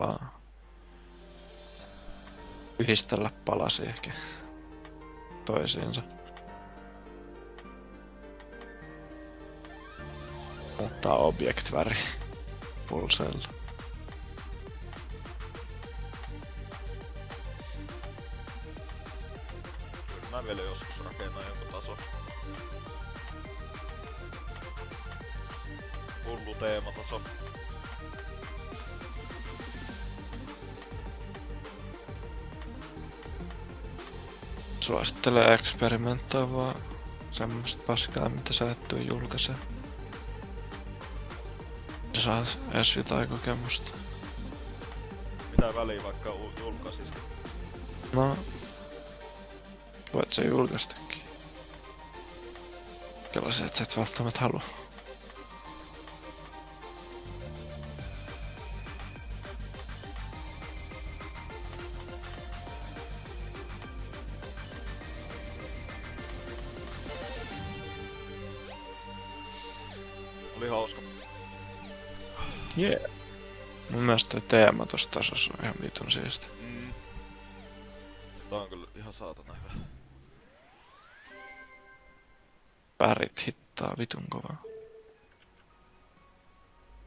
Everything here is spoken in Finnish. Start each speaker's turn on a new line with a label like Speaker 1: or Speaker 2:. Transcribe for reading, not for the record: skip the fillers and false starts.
Speaker 1: vaan yhdistellä palasi ehkä toisiinsa. Muuttaa object-väri pulseilla.
Speaker 2: Kyllä mä vielä joskus rakennan jonkun taso. Hullu teemataso.
Speaker 1: Suosittelen eksperimenttaa vaan semmoista paskaa, mitä sä et tuu julkaisee. Ja saa edes jotain kokemusta.
Speaker 2: Mitä väliä vaikka julkaisis?
Speaker 1: No, voit sä julkaistakin. Kyllä se, et sä et välttämättä halua.
Speaker 2: Oli hauska.
Speaker 1: Yeah. Mun mielestä toi teema tossa tasossa on ihan vitun siisti.
Speaker 2: Tää on kyllä ihan saatana hyvä.
Speaker 1: Värit hittaa vitun kovaa.